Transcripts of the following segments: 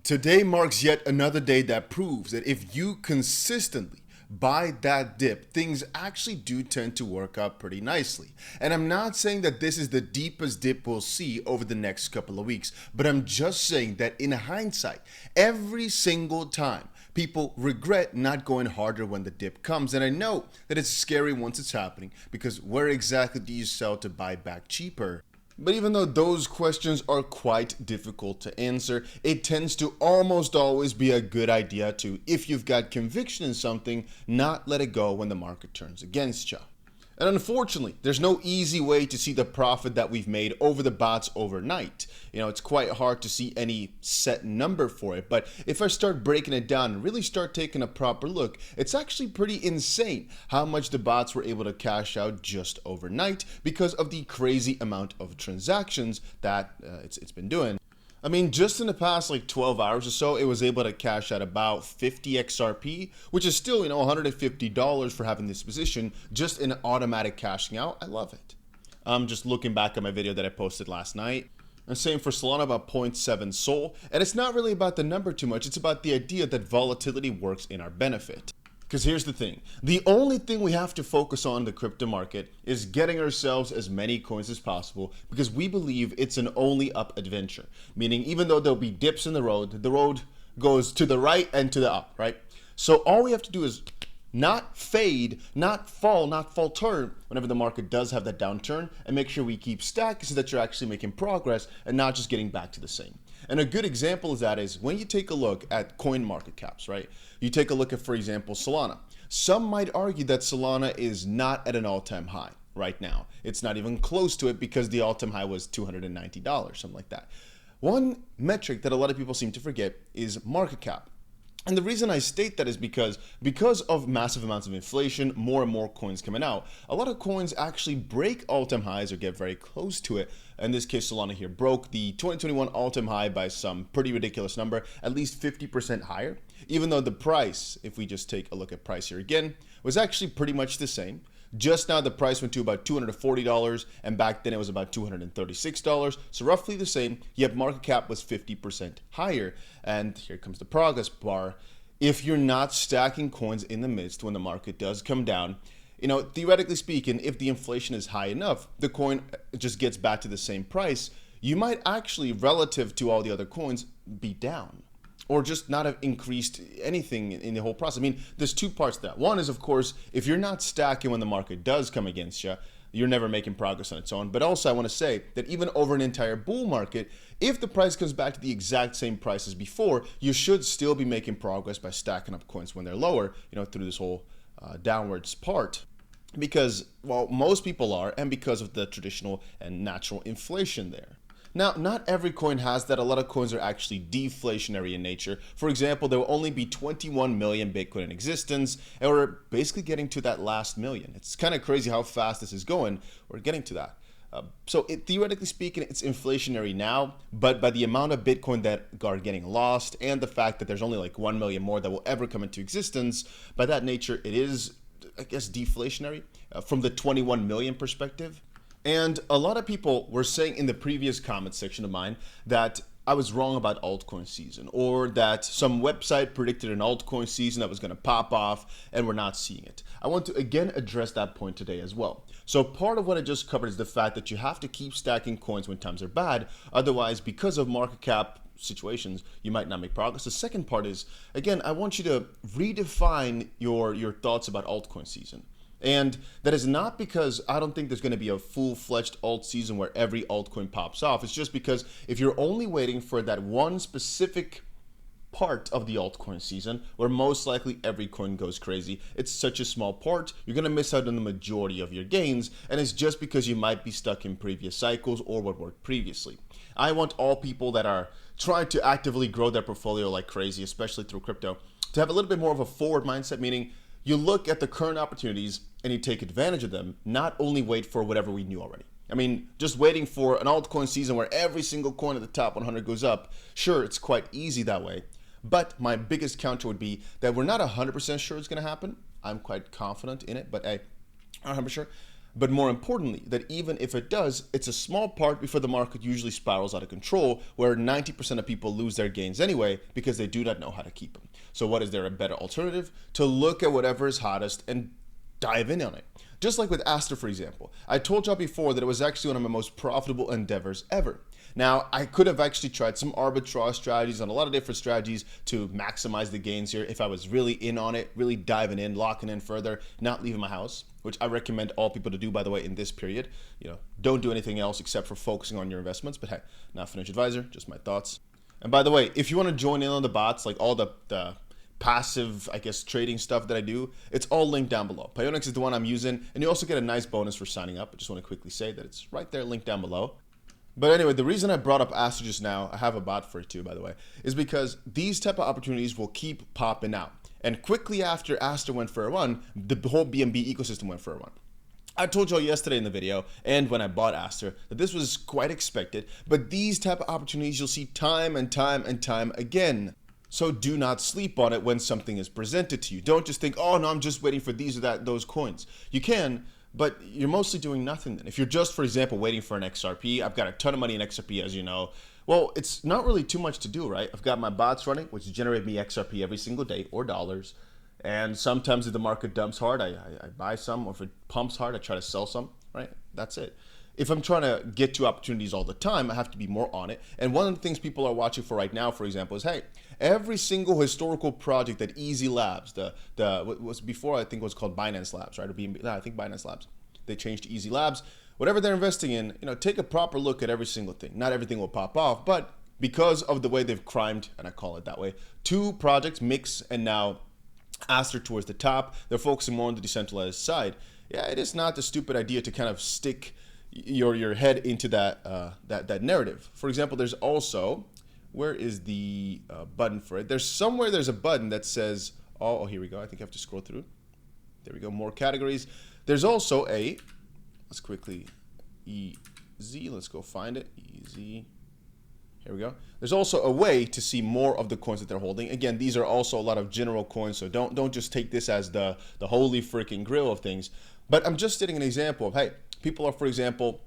Today marks yet another day that proves that if you consistently buy that dip, things actually do tend to work out pretty nicely. And I'm not saying that this is the deepest dip we'll see over the next couple of weeks, but I'm just saying that in hindsight, every single time, people regret not going harder when the dip comes. And I know that it's scary once it's happening, because where exactly do you sell to buy back cheaper? But even though those questions are quite difficult to answer, it tends to almost always be a good idea to, if you've got conviction in something, not let it go when the market turns against you. And unfortunately, there's no easy way to see the profit that we've made over the bots overnight. It's quite hard to see any set number for it. But if I start breaking it down and really start taking a proper look, it's actually pretty insane how much the bots were able to cash out just overnight because of the crazy amount of transactions that it's been doing. I mean, just in the past 12 hours or so, it was able to cash out about 50 XRP, which is still, $150 for having this position just in automatic cashing out. I love it. I'm just looking back at my video that I posted last night. And same for Solana, about 0.7 SOL. And it's not really about the number too much. It's about the idea that volatility works in our benefit. Because here's the thing, the only thing we have to focus on in the crypto market is getting ourselves as many coins as possible, because we believe it's an only up adventure. Meaning, even though there'll be dips in the road goes to the right and to the up, right? So all we have to do is not fade, not falter whenever the market does have that downturn, and make sure we keep stacking so that you're actually making progress and not just getting back to the same. And a good example of that is when you take a look at coin market caps, right? You take a look at, for example, Solana. Some might argue that Solana is not at an all-time high right now. It's not even close to it because the all-time high was $290, something like that. One metric that a lot of people seem to forget is market cap. And the reason I state that is because of massive amounts of inflation, more and more coins coming out, a lot of coins actually break all-time highs or get very close to it. In this case, Solana here broke the 2021 all-time high by some pretty ridiculous number, at least 50% higher, even though the price, if we just take a look at price here again, was actually pretty much the same. Just now the price went to about $240, and back then it was about $236, so roughly the same, yet market cap was 50% higher. And here comes the progress bar. If you're not stacking coins in the midst when the market does come down, theoretically speaking, if the inflation is high enough, the coin just gets back to the same price, you might actually, relative to all the other coins, be down, or just not have increased anything in the whole process. I mean, there's two parts to that. One is, of course, if you're not stacking when the market does come against you, you're never making progress on its own. But also I want to say that even over an entire bull market, if the price comes back to the exact same price as before, you should still be making progress by stacking up coins when they're lower, through this whole downwards part. Because, well, most people are, and because of the traditional and natural inflation there. Now, not every coin has that. A lot of coins are actually deflationary in nature. For example, there will only be 21 million Bitcoin in existence, and we're basically getting to that last million. It's kind of crazy how fast this is going. We're getting to that. Theoretically speaking, it's inflationary now, but by the amount of Bitcoin that are getting lost and the fact that there's only 1 million more that will ever come into existence, by that nature, it is, I guess, deflationary from the 21 million perspective. And a lot of people were saying in the previous comment section of mine that I was wrong about altcoin season, or that some website predicted an altcoin season that was going to pop off and we're not seeing it. I want to again address that point today as well. So part of what I just covered is the fact that you have to keep stacking coins when times are bad. Otherwise, because of market cap situations, you might not make progress. The second part is, again, I want you to redefine your thoughts about altcoin season. And that is not because I don't think there's going to be a full-fledged alt season where every altcoin pops off. It's just because if you're only waiting for that one specific part of the altcoin season where most likely every coin goes crazy, it's such a small part, you're going to miss out on the majority of your gains, and it's just because you might be stuck in previous cycles or what worked previously. I want all people that are trying to actively grow their portfolio like crazy, especially through crypto, to have a little bit more of a forward mindset, meaning you look at the current opportunities and you take advantage of them, not only wait for whatever we knew already. I mean, just waiting for an altcoin season where every single coin at the top 100 goes up, sure, it's quite easy that way. But my biggest counter would be that we're not 100% sure it's going to happen. I'm quite confident in it, but I'm not 100% sure. But more importantly, that even if it does, it's a small part before the market usually spirals out of control, where 90% of people lose their gains anyway because they do not know how to keep them. So what is there a better alternative? To look at whatever is hottest and dive in on it. Just like with Aster, for example. I told y'all before that it was actually one of my most profitable endeavors ever. Now, I could have actually tried some arbitrage strategies and a lot of different strategies to maximize the gains here if I was really in on it, really diving in, locking in further, not leaving my house, which I recommend all people to do, by the way, in this period. Don't do anything else except for focusing on your investments. But hey, not a financial advisor, just my thoughts. And by the way, if you want to join in on the bots, like all the passive, I guess, trading stuff that I do, it's all linked down below. Pionex is the one I'm using, and you also get a nice bonus for signing up. I just want to quickly say that it's right there, linked down below. But anyway, the reason I brought up Aster just now, I have a bot for it too, by the way, is because these type of opportunities will keep popping out. And quickly after Aster went for a run, the whole BNB ecosystem went for a run. I told y'all yesterday in the video, and when I bought Aster, that this was quite expected, but these type of opportunities you'll see time and time and time again. So do not sleep on it when something is presented to you. Don't just think, oh no, I'm just waiting for these or those coins. You can, but you're mostly doing nothing then. If you're just, for example, waiting for an XRP, I've got a ton of money in XRP, as you know. Well, it's not really too much to do, right? I've got my bots running, which generate me XRP every single day, or dollars. And sometimes if the market dumps hard, I buy some, or if it pumps hard, I try to sell some, right? That's it. If I'm trying to get to opportunities all the time, I have to be more on it. And one of the things people are watching for right now, for example, is, hey, every single historical project that 𝗂𝗓�labs, what was before, I think was called Binance Labs, right? Or I think Binance Labs. They changed to 𝗂𝗓�labs. Whatever they're investing in, take a proper look at every single thing. Not everything will pop off, but because of the way they've crimed, and I call it that way, two projects, 𝗕𝗓 and now Aster towards the top, they're focusing more on the decentralized side. Yeah, it is not a stupid idea to kind of stick your head into that narrative. For example, there's also, where is the button for it? There's a button that says, oh, here we go. I think I have to scroll through. There we go, more categories. There's also let's quickly, let's go find it, here we go. There's also a way to see more of the coins that they're holding. Again, these are also a lot of general coins, so don't just take this as the holy freaking grail of things. But I'm just stating an example of, hey, people are, for example,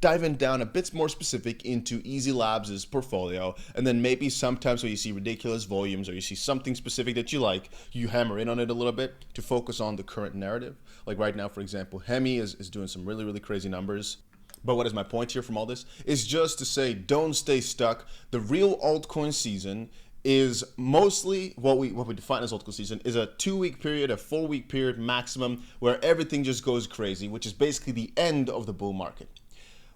diving down a bit more specific into 𝗂𝗓�labs' portfolio, and then maybe sometimes when you see ridiculous volumes or you see something specific that you like, you hammer in on it a little bit to focus on the current narrative. Like right now, for example, 𝗕𝗓𝗄 is doing some really, really crazy numbers. But what is my point here from all this? Is just to say, don't stay stuck. The real altcoin season is mostly what we define as altcoin season is a 2-week period, a 4-week period maximum, where everything just goes crazy, which is basically the end of the bull market.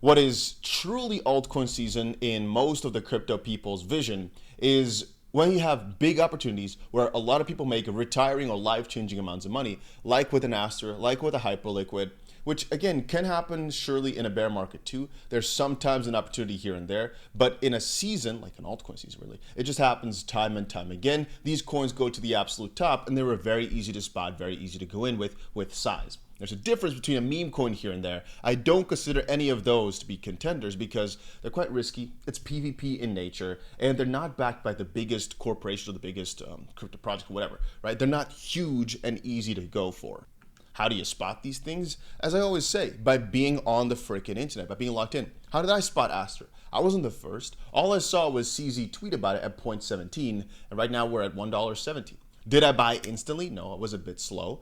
What is truly altcoin season in most of the crypto people's vision is when you have big opportunities where a lot of people make retiring or life-changing amounts of money, like with an Aster, like with a Hyperliquid, which again can happen surely in a bear market too. There's sometimes an opportunity here and there, but in a season, like an altcoin season really, it just happens time and time again. These coins go to the absolute top and they were very easy to spot, very easy to go in with size. There's a difference between a meme coin here and there. I don't consider any of those to be contenders because they're quite risky. It's PvP in nature, and they're not backed by the biggest corporation or the biggest crypto project or whatever, right? They're not huge and easy to go for. How do you spot these things? As I always say, by being on the freaking internet, by being locked in. How did I spot Aster? I wasn't the first. All I saw was CZ tweet about it at 0.17, and right now we're at $1.70. Did I buy instantly? No, it was a bit slow.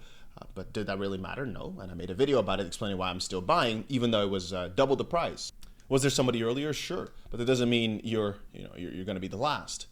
But did that really matter? No. And I made a video about it explaining why I'm still buying, even though it was double the price. Was there somebody earlier? Sure. But that doesn't mean you're going to be the last.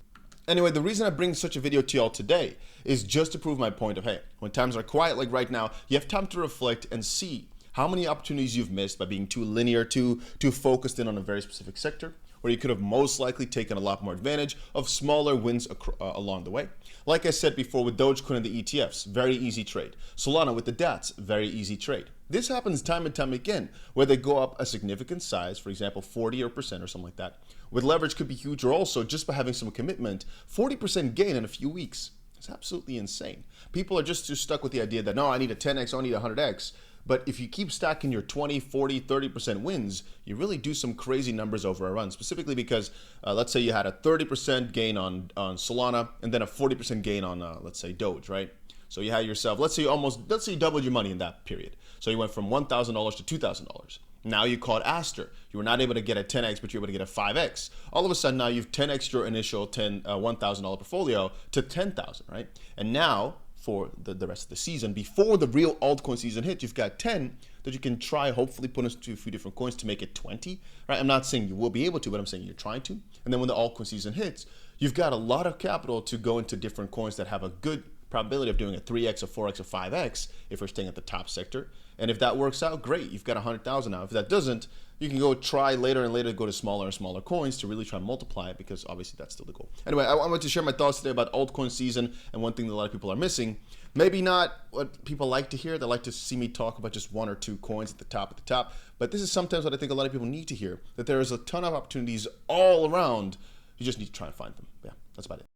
Anyway, the reason I bring such a video to y'all today is just to prove my point of, hey, when times are quiet like right now, you have time to reflect and see how many opportunities you've missed by being too linear, too focused in on a very specific sector, where you could have most likely taken a lot more advantage of smaller wins along the way. Like I said before with Dogecoin and the ETFs, very easy trade. Solana with the DATs, very easy trade. This happens time and time again, where they go up a significant size, for example, 40% or something like that. With leverage could be huge, or also just by having some commitment, 40% gain in a few weeks. It's absolutely insane. People are just too stuck with the idea that, no, I need a 10x, I need a 100x. But if you keep stacking your 20, 40, 30% wins, you really do some crazy numbers over a run, specifically because let's say you had a 30% gain on Solana and then a 40% gain on, let's say, Doge, right? So you had yourself, let's say you doubled your money in that period. So you went from $1,000 to $2,000. Now you caught Aster. You were not able to get a 10x, but you were able to get a 5x. All of a sudden now you've 10x your initial $1,000 portfolio to 10,000, right? And now for the rest of the season, before the real altcoin season hits, you've got 10 that you can try, hopefully put into a few different coins to make it 20, right? I'm not saying you will be able to, but I'm saying you're trying to. And then when the altcoin season hits, you've got a lot of capital to go into different coins that have a good probability of doing a 3x, a 4x, a 5x if we're staying at the top sector. And if that works out, great, you've got 100,000 now. If that doesn't, you can go try later and later to go to smaller and smaller coins to really try and multiply it, because obviously that's still the goal. Anyway, I wanted to share my thoughts today about altcoin season, and one thing that a lot of people are missing, maybe not what people like to hear. They like to see me talk about just one or two coins at the top, but this is sometimes what I think a lot of people need to hear, that there is a ton of opportunities all around. You just need to try and find them. Yeah, that's about it.